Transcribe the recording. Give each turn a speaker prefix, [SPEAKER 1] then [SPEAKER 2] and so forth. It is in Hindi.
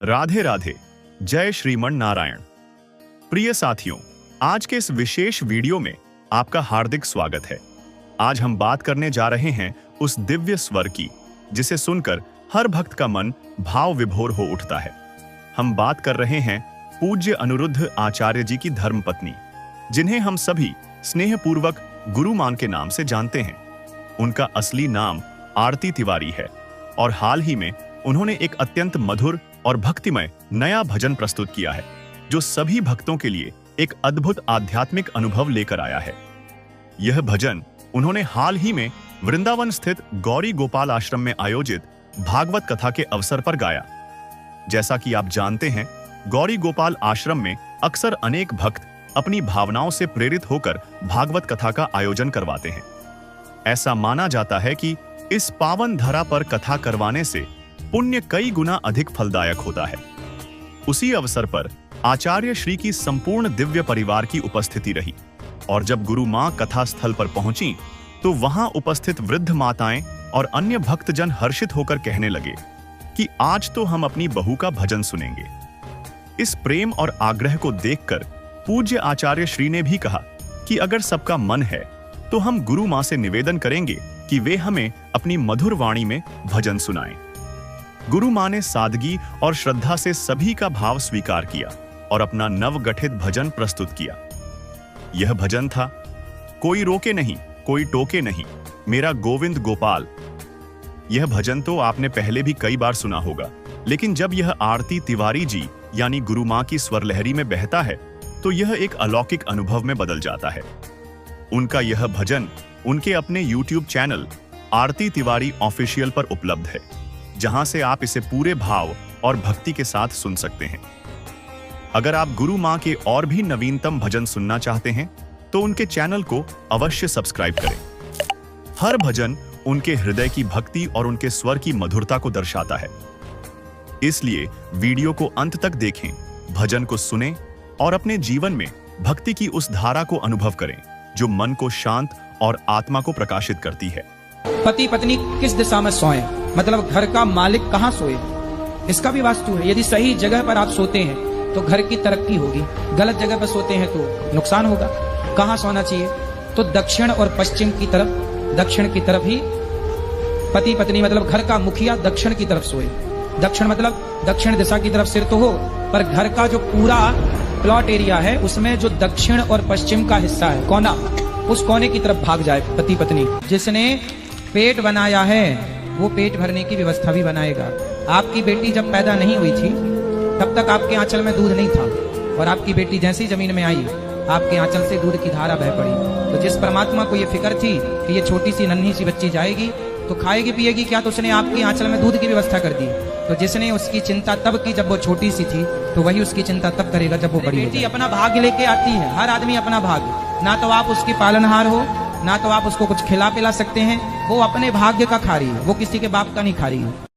[SPEAKER 1] राधे राधे, जय श्रीमन नारायण। प्रिय साथियों, आज के इस विशेष वीडियो में आपका हार्दिक स्वागत है। आज हम बात करने जा रहे हैं उस दिव्य स्वर की जिसे सुनकर हर भक्त का मन भाव विभोर हो उठता है। हम बात कर रहे हैं पूज्य अनिरुद्ध आचार्य जी की धर्मपत्नी, जिन्हें हम सभी स्नेहपूर्वक गुरु मान के नाम से जानते हैं। उनका असली नाम आरती तिवारी है और हाल ही में उन्होंने एक अत्यंत मधुर और भक्तिमय नया भजन प्रस्तुत किया है, जो सभी भक्तों के लिए एक अद्भुत आध्यात्मिक अनुभव लेकर आया है। यह भजन उन्होंने हाल ही में वृंदावन स्थित गौरी गोपाल आश्रम में आयोजित भागवत कथा के अवसर पर गाया। जैसा कि आप जानते हैं, गौरी गोपाल आश्रम में अक्सर अनेक भक्त अपनी भावनाओं से प्रेरित होकर भागवत कथा का आयोजन करवाते हैं। ऐसा माना जाता है कि इस पावन धरा पर कथा करवाने से पुण्य कई गुना अधिक फलदायक होता है। उसी अवसर पर आचार्य श्री की संपूर्ण दिव्य परिवार की उपस्थिति रही और जब गुरु मां कथा स्थल पर पहुंची तो वहां उपस्थित वृद्ध माताएं और अन्य भक्तजन हर्षित होकर कहने लगे कि आज तो हम अपनी बहू का भजन सुनेंगे। इस प्रेम और आग्रह को देखकर पूज्य आचार्य श्री ने भी कहा कि अगर सबका मन है तो हम गुरु मां से निवेदन करेंगे कि वे हमें अपनी मधुर वाणी में भजन सुनाएं। गुरु मां ने सादगी और श्रद्धा से सभी का भाव स्वीकार किया और अपना नवगठित भजन प्रस्तुत किया। यह भजन था, कोई रोके नहीं, कोई टोके नहीं, मेरा गोविंद गोपाल। यह भजन तो आपने पहले भी कई बार सुना होगा, लेकिन जब यह आरती तिवारी जी यानी गुरु मां की स्वर लहरी में बहता है तो यह एक अलौकिक अनुभव में बदल जाता है। उनका यह भजन उनके अपने YouTube channel Aarti Tiwari official पर उपलब्ध है, जहां से आप इसे पूरे भाव और भक्ति के साथ सुन सकते हैं। अगर आप गुरु मां के और भी नवीनतम भजन सुनना चाहते हैं तो उनके चैनल को अवश्य सब्सक्राइब करें। हर भजन उनके हृदय की भक्ति और उनके स्वर की मधुरता को दर्शाता है, इसलिए वीडियो को अंत तक देखें, भजन को सुनें और अपने जीवन में भक्ति की उस धारा को अनुभव करें जो मन को शांत और आत्मा को प्रकाशित करती है।
[SPEAKER 2] पति पत्नी किस दिशा में सोएं, मतलब घर का मालिक कहाँ सोए, इसका भी वास्तु है। यदि सही जगह पर आप सोते हैं तो घर की तरक्की होगी, गलत जगह पर सोते हैं तो नुकसान होगा। कहाँ सोना चाहिए तो दक्षिण और पश्चिम की तरफ, दक्षिण की तरफ ही पति पत्नी मतलब घर का मुखिया दक्षिण की तरफ सोए। दक्षिण मतलब दक्षिण दिशा की तरफ सिर तो हो, पर घर का जो पूरा प्लॉट एरिया है उसमें जो दक्षिण और पश्चिम का हिस्सा है, कोना, उस कोने की तरफ भाग जाए पति पत्नी। जिसने पेट बनाया है वो पेट भरने की व्यवस्था भी बनाएगा। आपकी बेटी जब पैदा नहीं हुई थी तब तक आपके आंचल में दूध नहीं था, और आपकी बेटी जैसी जमीन में आई आपके आंचल से दूध की धारा बह पड़ी। तो जिस परमात्मा को ये फिक्र थी कि ये छोटी सी नन्ही सी बच्ची जाएगी तो खाएगी पिएगी क्या, तो उसने आपकी आंचल में दूध की व्यवस्था कर दी। तो जिसने उसकी चिंता तब की जब वो छोटी सी थी, तो वही उसकी चिंता तब करेगा जब वो बड़ी। बेटी अपना भाग्य लेके आती है, हर आदमी अपना भाग्य। ना तो आप उसकी पालनहार हो, ना तो आप उसको कुछ खिला पिला सकते हैं, वो अपने भाग्य का खा रही है, वो किसी के बाप का नहीं खा रही है।